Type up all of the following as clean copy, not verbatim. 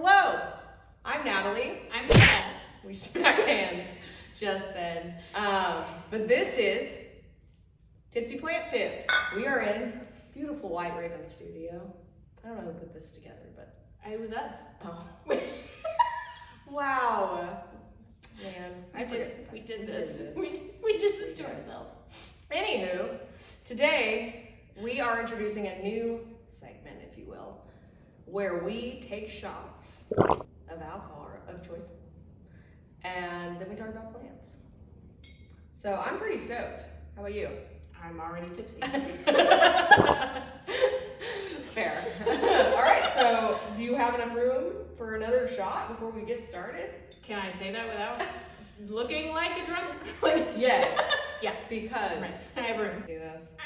Hello, I'm Natalie. I'm Hannah. We smacked hands just then. But this is Tipsy Plant Tips. We are in beautiful White Raven studio. I don't know who put this together, but It was us. oh, wow, man, We did this to ourselves. Anywho, today we are introducing a new segment, if you will, where we take shots of alcohol of choice, and then we talk about plants. So I'm pretty stoked. How about you? I'm already tipsy. Fair. All right, so do you have enough room for another shot before we get started? Can I say that without looking like a drunk? Yes. Yeah. Because I have room. do this.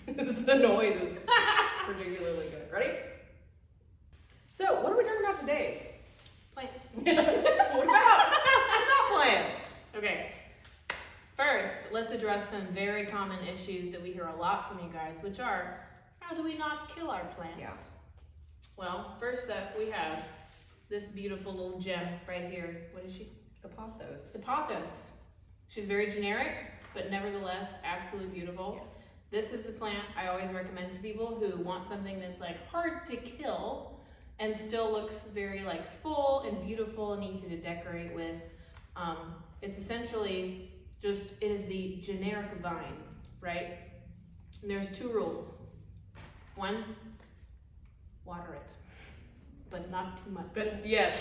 The noise is particularly good. Ready? So, what are we talking about today? Plants. What about plants? Okay. First, let's address some very common issues that we hear a lot from you guys, which are, how do we not kill our plants? Yeah. Well, first up, we have this beautiful little gem right here. What is she? The pothos. The pothos. She's very generic, but nevertheless, absolutely beautiful. Yes. This is the plant I always recommend to people who want something that's like hard to kill and still looks very like full and beautiful and easy to decorate with. It's essentially just, it is the generic vine, right? And there's two rules. One, water it, but not too much. But yes,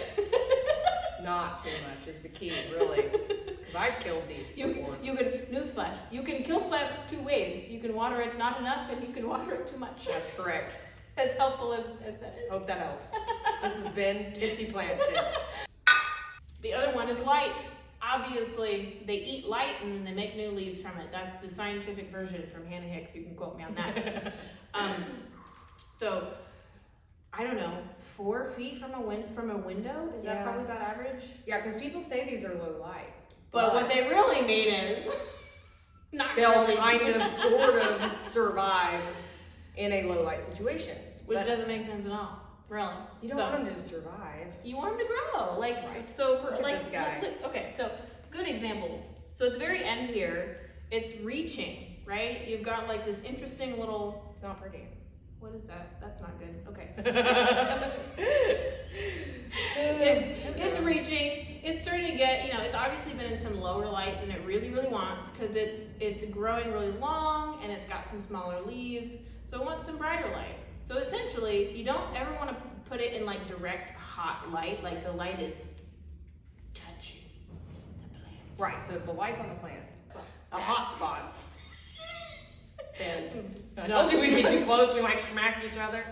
not too much is the key, really. Because I've killed these before. You can, newsflash, you can kill plants two ways. You can water it not enough and you can water it too much. That's correct. As helpful as that is. Hope that helps. This has been Tipsy Plant Tips. The other one is light. Obviously, they eat light and then they make new leaves from it. That's the scientific version from Hannah Hicks. You can quote me on that. So, I don't know, 4 feet from a window? Is that probably about average? Yeah, because people say these are low light. But what they really mean is not they'll really. kind of, sort of survive in a low light situation. Which But doesn't make sense at all. Really. you don't want them to just survive. You want them to grow. Like, Right. so for Look at like, this guy. okay, so good example. So at the very end here, it's reaching, right? You've got like this interesting little, It's not pretty. what is that? That's not good. Okay. It's reaching. It's starting to get, it's obviously been in some lower light than it really, really wants because it's growing really long and it's got some smaller leaves. So it wants some brighter light. So essentially, you don't ever want to put it in like direct hot light, like the light is touching the plant. Right, so if the light's on the plant, a hot spot, then I told you we'd be too close, we might smack each other.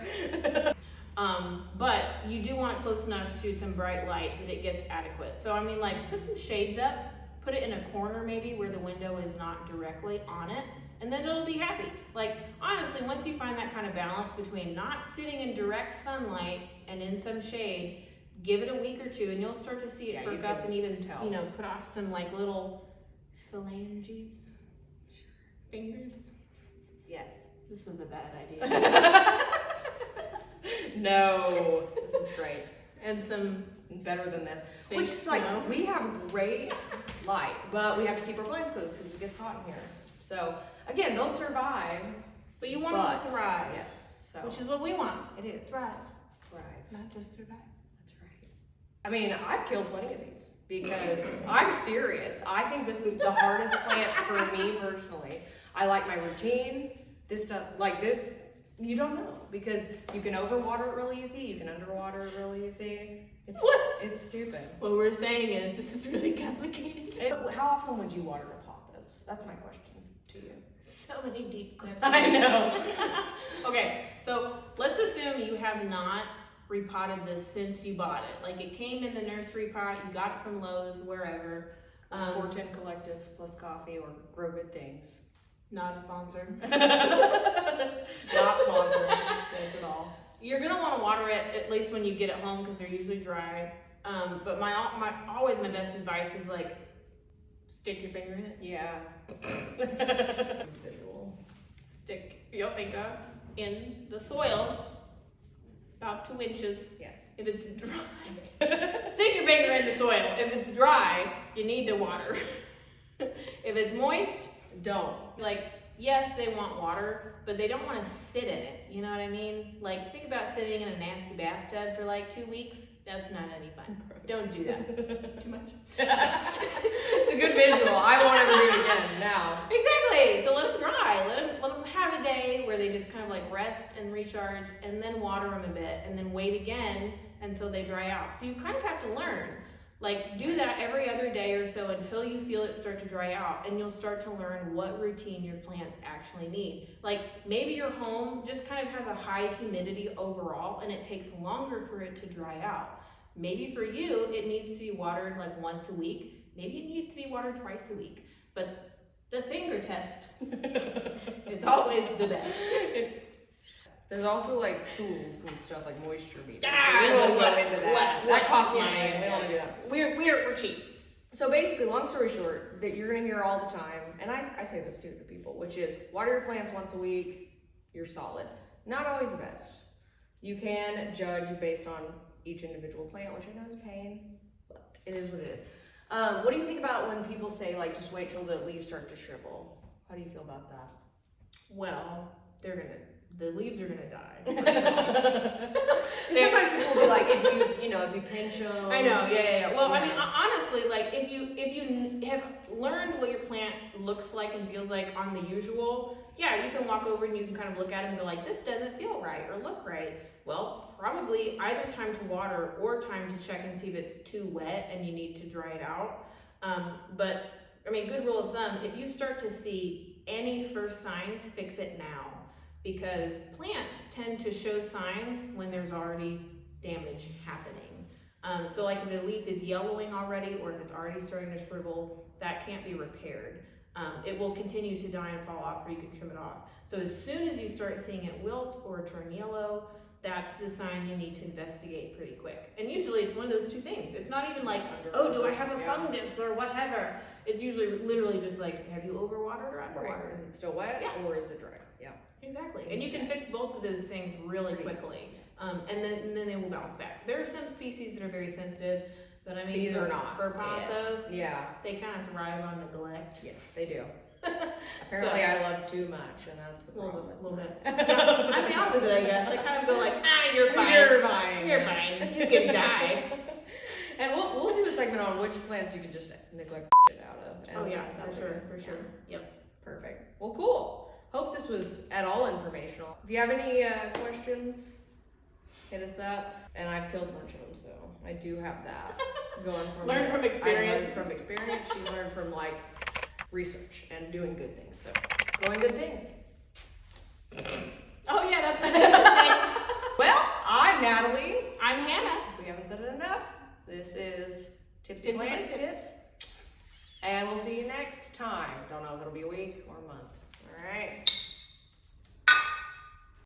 But you do want it close enough to some bright light that it gets adequate. So I mean, like, put some shades up, put it in a corner maybe where the window is not directly on it, and then it'll be happy. Like, honestly, once you find that kind of balance between not sitting in direct sunlight and in some shade, give it a week or two and you'll start to see it perk up and even, tell. put off some like little phalanges, fingers. Yes. This was a bad idea. No, this is great. And some Better than this. fake Which is like, snow. we have great light, but we have to keep our plants closed because it gets hot in here. So, again, they'll survive. But you want them to thrive. Yes, so. Which is what we want. It is. Thrive, Thrive. not just survive. That's right. I mean, I've killed plenty of these because I'm serious. I think this is the hardest plant for me personally. I like my routine. This stuff, like this, you don't know because you can overwater it real easy. You can underwater it real easy. It's stupid. What we're saying is this is really complicated. How often would you water a pothos? That's my question to you. So many deep questions. I know. Okay, so let's assume you have not repotted this since you bought it. Like it came in the nursery pot, you got it from Lowe's, wherever. Fortune Collective plus coffee or Grow Good Things. Not a sponsor. Not sponsored. This at all. You're gonna want to water it at least when you get it home because they're usually dry. But always my best advice is like stick your finger in it. Yeah. Visual. Stick your finger in the soil about 2 inches. Yes. If it's dry, stick your finger in the soil. If it's dry, you need to water. If it's moist, don't. Like, yes, they want water, but they don't want to sit in it. You know what I mean? Like, think about sitting in a nasty bathtub for like 2 weeks. That's not any fun. Gross. Don't do that. Too much. It's a good visual. I won't ever do it again now. Exactly. So let them dry. Let them have a day where they just kind of like rest and recharge, and then water them a bit, and then wait again until they dry out. So you kind of have to learn. Like, do that every other day or so until you feel it start to dry out, and you'll start to learn what routine your plants actually need. Like, maybe your home just kind of has a high humidity overall, and it takes longer for it to dry out. Maybe for you, it needs to be watered like once a week. Maybe it needs to be watered twice a week. But the finger test is always the best. There's also like tools and stuff like moisture meters. Ah, We won't go into that. That costs money. Yeah, We don't want to do that. We're cheap. So basically, long story short, that you're gonna hear all the time, and I say this too to people, which is water your plants once a week, you're solid. Not always the best. You can judge based on each individual plant, which I know is a pain, but it is what it is. What do you think about when people say like just wait till the leaves start to shrivel? How do you feel about that? Well, the leaves are gonna die. Sometimes people will be like, if you pinch them. I know, yeah. Well, I mean, honestly, like if you have learned what your plant looks like and feels like on the usual, yeah, you can walk over and you can kind of look at it and go like, this doesn't feel right or look right. Well, probably either time to water or time to check and see if it's too wet and you need to dry it out. But I mean, good rule of thumb, if you start to see any first signs, fix it now. Because plants tend to show signs when there's already damage happening. So like if a leaf is yellowing already or if it's already starting to shrivel, that can't be repaired. It will continue to die and fall off, or you can trim it off. So as soon as you start seeing it wilt or turn yellow, that's the sign you need to investigate pretty quick. And usually it's one of those two things. It's not even like, oh, do I have a fungus or whatever. It's usually literally just like, have you overwatered or underwatered? Right. Is it still wet or is it dry? Yeah. Exactly. And you can fix both of those things really quickly. And then they will bounce back. There are some species that are very sensitive, but I mean, these are not. For pothos, yeah, they kind of thrive on neglect. Yes, they do. Apparently, I love too much, and that's the problem. A little bit. I'm the opposite, I guess. I kind of go like, you're fine. You're fine. You're fine. You can die. And we'll do a segment on which plants you can just neglect shit out of. And oh yeah, for sure. Yep. Perfect. Well, cool. Hope this was at all informational. If you have any questions, hit us up. And I've killed a bunch of them, so I do have that going from Learn from experience. I learned from experience. She's learned from like research and doing good things. So growing good things. Oh yeah, that's what I was Well, I'm Natalie. I'm Hannah. If we haven't said it enough, this is Tipsy Plant Tips. And we'll see you next time. Don't know if it'll be a week or a month. All right.